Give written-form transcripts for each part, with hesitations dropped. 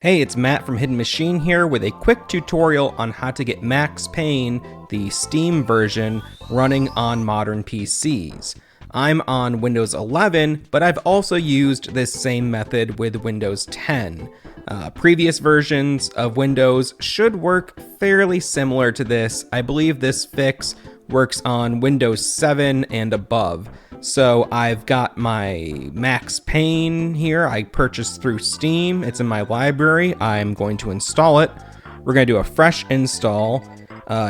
Hey, it's Matt from Hidden Machine here with a quick tutorial on how to get Max Payne, the Steam version, running on modern PCs. I'm on Windows 11, but I've also used this same method with Windows 10. Previous versions of Windows should work fairly similar to this. I believe this fix works on Windows 7 and above. So I've got my Max Payne here. I purchased through Steam. It's in my library. I'm going to install it. We're going to do a fresh install.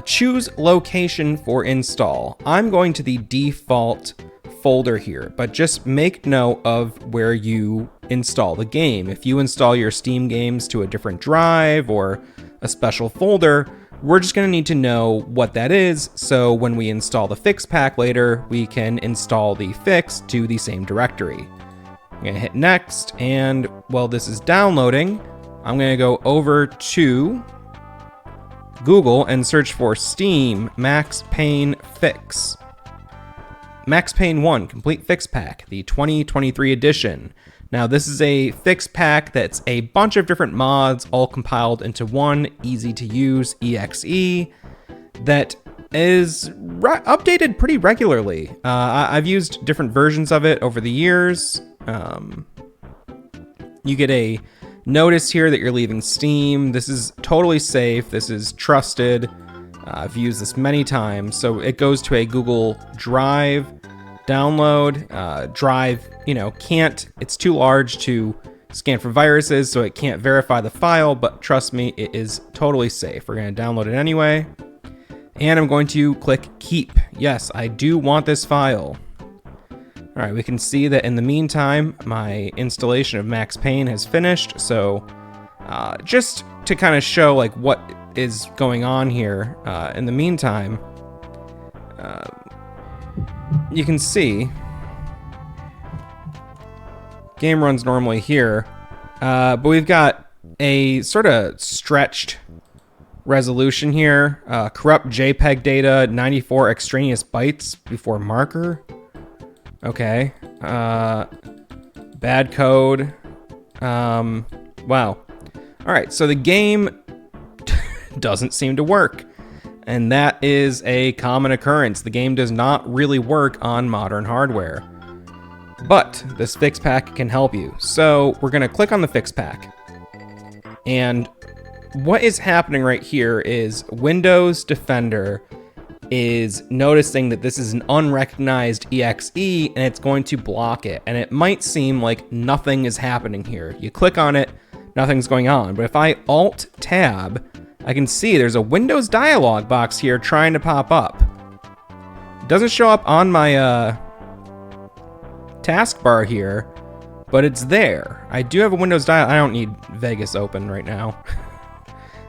Choose location for install. I'm going to the default folder here, but just make note of where you install the game. If you install your Steam games to a different drive or a special folder, we're just going to need to know what that is, so when we install the fix pack later, we can install the fix to the same directory. I'm going to hit next, and while this is downloading, I'm going to go over to Google and search for Steam Max Payne Fix. Max Payne 1 Complete Fix Pack, the 2023 edition. Now, this is a fix pack that's a bunch of different mods all compiled into one easy-to-use EXE that is updated pretty regularly. I've used different versions of it over the years. You get a notice here that you're leaving Steam. This is totally safe. This is trusted. I've used this many times. So it goes to a Google Drive download. Drive, it's too large to scan for viruses, so it can't verify the file, but trust me, it is totally safe. We're going to download it anyway. And I'm going to click keep. Yes, I do want this file. All right, we can see that in the meantime, my installation of Max Payne has finished. So just to kind of show like what is going on here, in the meantime, you can see game runs normally here, but we've got a sort of stretched resolution here. Corrupt JPEG data, 94 extraneous bytes before marker. Okay. Bad code. Wow. All right, so the game doesn't seem to work. And that is a common occurrence. The game does not really work on modern hardware. But this fix pack can help you. So we're gonna click on the fix pack. And what is happening right here is Windows Defender is noticing that this is an unrecognized EXE and it's going to block it. And it might seem like nothing is happening here. You click on it, nothing's going on. But if I Alt-Tab, I can see there's a Windows dialog box here trying to pop up. It doesn't show up on my taskbar here, but it's there. I do have a Windows dialog. I don't need Vegas open right now.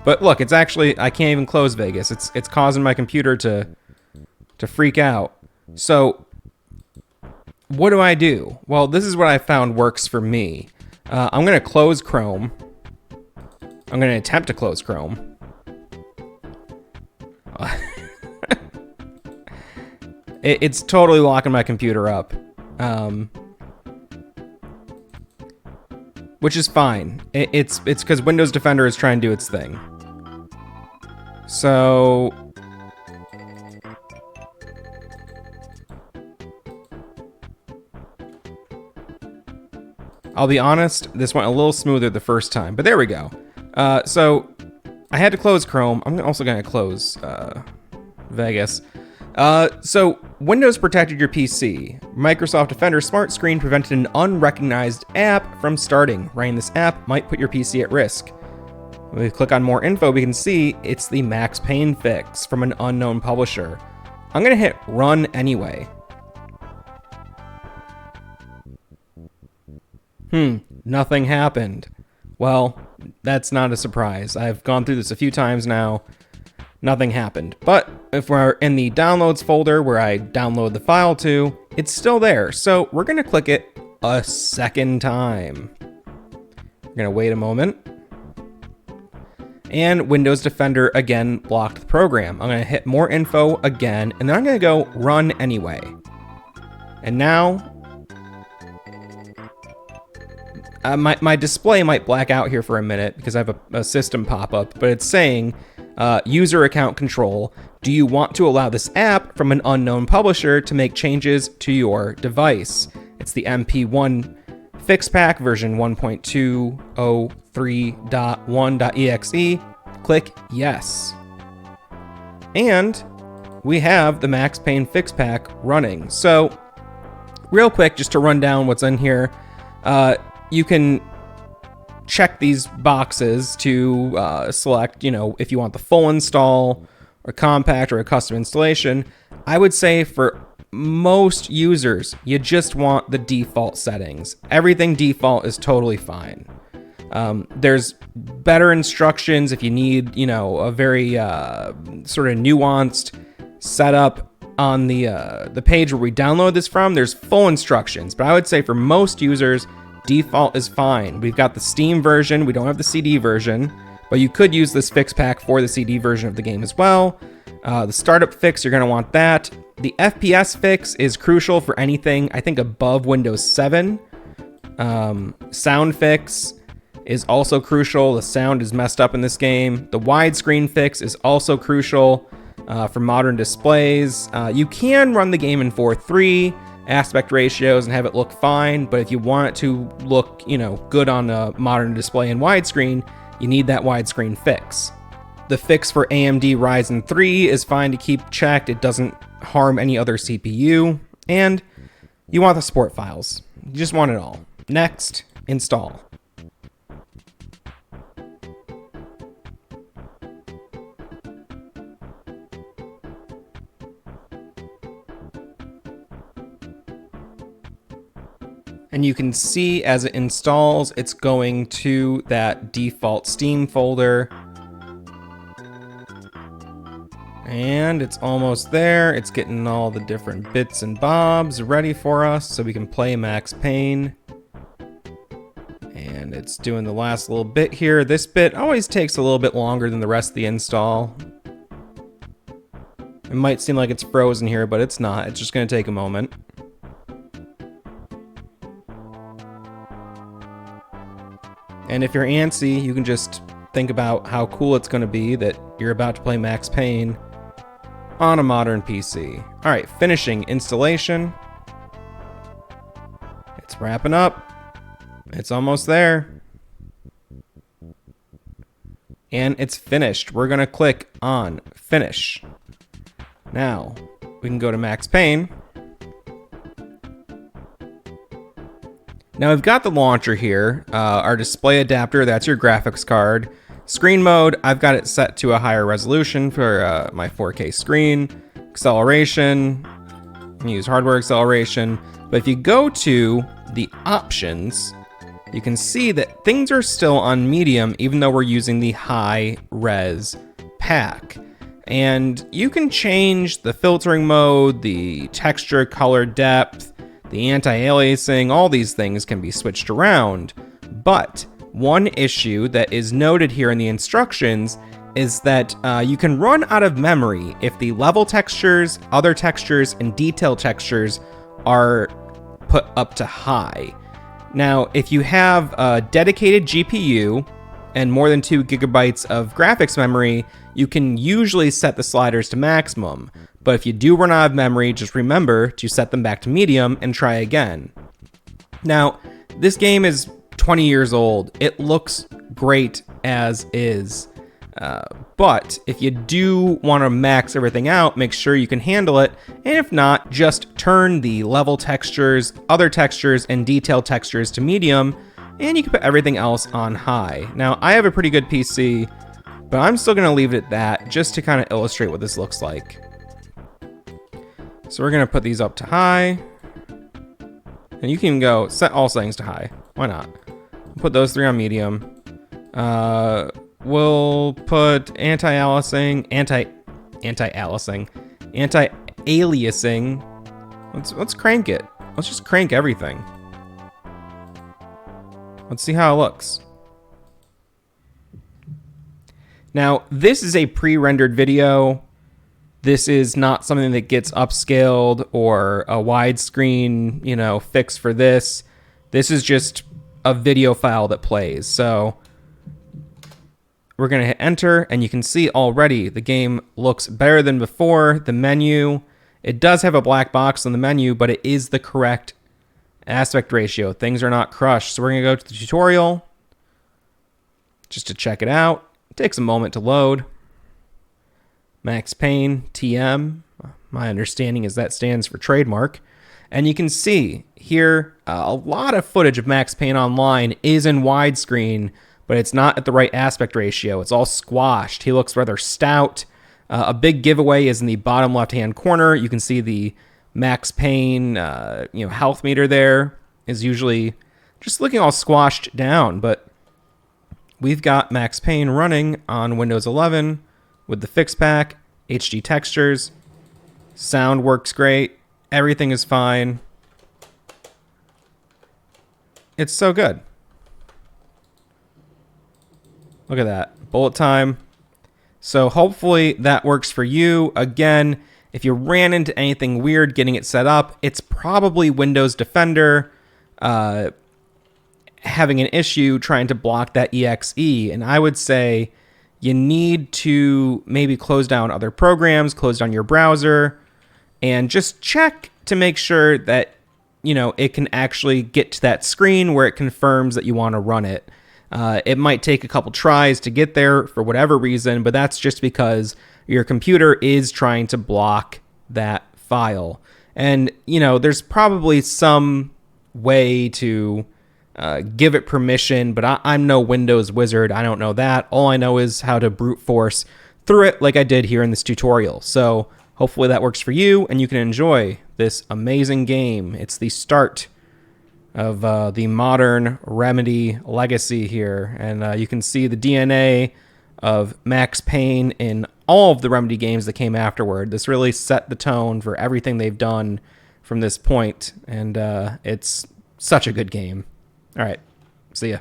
But look, it's actually, I can't even close Vegas. It's causing my computer to freak out. So what do I do? Well, this is what I found works for me. I'm going to close Chrome. I'm going to attempt to close Chrome. It's totally locking my computer up, which is fine. It's because Windows Defender is trying to do its thing. So I'll be honest, this went a little smoother the first time, but there we go. So I had to close Chrome. I'm also going to close Vegas. So Windows protected your PC. Microsoft Defender Smart Screen prevented an unrecognized app from starting. Running this app might put your PC at risk. When we click on more info, we can see it's the Max Payne fix from an unknown publisher. I'm going to hit run anyway. Nothing happened. Well, that's not a surprise. I've gone through this a few times now. Nothing happened. But if we're in the downloads folder where I download the file to, it's still there. So we're going to click it a second time. We're going to wait a moment. And Windows Defender again blocked the program. I'm going to hit more info again, and then I'm going to go run anyway. And now my display might black out here for a minute because I have a system pop-up, but it's saying user account control. Do you want to allow this app from an unknown publisher to make changes to your device? It's the MP1 Fix Pack version 1.203.1.exe. Click yes. And we have the Max Payne Fix Pack running. So real quick, just to run down what's in here, you can check these boxes to select, if you want the full install or compact or a custom installation. I would say for most users, you just want the default settings. Everything default is totally fine. There's better instructions if you need, a very sort of nuanced setup on the page where we download this from. There's full instructions, but I would say for most users, default is fine. We've got the Steam version. We don't have the CD version, but you could use this fix pack for the CD version of the game as well. The startup fix, you're going to want that. The FPS fix is crucial for anything, I think, above Windows 7. Sound fix is also crucial. The sound is messed up in this game. The widescreen fix is also crucial for modern displays. You can run the game in 4:3 aspect ratios and have it look fine, but if you want it to look, good on a modern display in widescreen, you need that widescreen fix. The fix for AMD Ryzen 3 is fine to keep checked. It doesn't harm any other CPU. And you want the support files. You just want it all. Next, install. And you can see as it installs, it's going to that default Steam folder. And it's almost there. It's getting all the different bits and bobs ready for us so we can play Max Payne. And it's doing the last little bit here. This bit always takes a little bit longer than the rest of the install. It might seem like it's frozen here, but it's not. It's just going to take a moment. And if you're antsy, you can just think about how cool it's going to be that you're about to play Max Payne on a modern PC. All right, finishing installation. It's wrapping up. It's almost there. And it's finished. We're going to click on Finish. Now, we can go to Max Payne. Now we've got the launcher here, our display adapter, that's your graphics card. Screen mode, I've got it set to a higher resolution for my 4K screen. Acceleration, use hardware acceleration. But if you go to the options, you can see that things are still on medium even though we're using the high res pack. And you can change the filtering mode, the texture, color depth, the anti-aliasing, all these things can be switched around. But one issue that is noted here in the instructions is that you can run out of memory if the level textures, other textures, and detail textures are put up to high. Now, if you have a dedicated GPU and more than 2 gigabytes of graphics memory, you can usually set the sliders to maximum. But if you do run out of memory, just remember to set them back to medium and try again. Now, this game is 20 years old. It looks great as is. But if you do want to max everything out, make sure you can handle it. And if not, just turn the level textures, other textures, and detail textures to medium, and you can put everything else on high. Now, I have a pretty good PC, but I'm still going to leave it at that just to kind of illustrate what this looks like. So we're going to put these up to high. And you can go set all settings to high. Why not? Put those 3 on medium. We'll put anti-aliasing. Let's crank it. Let's just crank everything. Let's see how it looks. Now, this is a pre-rendered video. This is not something that gets upscaled or a widescreen, fix for this. This is just a video file that plays. So we're going to hit enter, and you can see already the game looks better than before. The menu, it does have a black box on the menu, but it is the correct aspect ratio. Things are not crushed. So we're going to go to the tutorial just to check it out. It takes a moment to load. Max Payne, TM. My understanding is that stands for trademark. And you can see here a lot of footage of Max Payne Online is in widescreen, but it's not at the right aspect ratio. It's all squashed. He looks rather stout. A big giveaway is in the bottom left-hand corner. You can see the Max Payne health meter there is usually just looking all squashed down, but we've got Max Payne running on Windows 11 with the fix pack, HD textures, sound works great, everything is fine. It's so good. Look at that, bullet time. So hopefully that works for you. Again, if you ran into anything weird getting it set up, it's probably Windows Defender having an issue trying to block that exe. And I would say you need to maybe close down other programs, close down your browser, and just check to make sure that, you know, it can actually get to that screen where it confirms that you want to run it. It might take a couple tries to get there for whatever reason, but that's just because your computer is trying to block that file. And, you know, there's probably some way to give it permission, but I'm no Windows wizard. I don't know that. All I know is how to brute force through it like I did here in this tutorial. So hopefully that works for you and you can enjoy this amazing game. It's the start of the modern Remedy legacy here. And you can see the DNA of Max Payne in all of the Remedy games that came afterward. This really set the tone for everything they've done from this point. And it's such a good game. All right. See ya.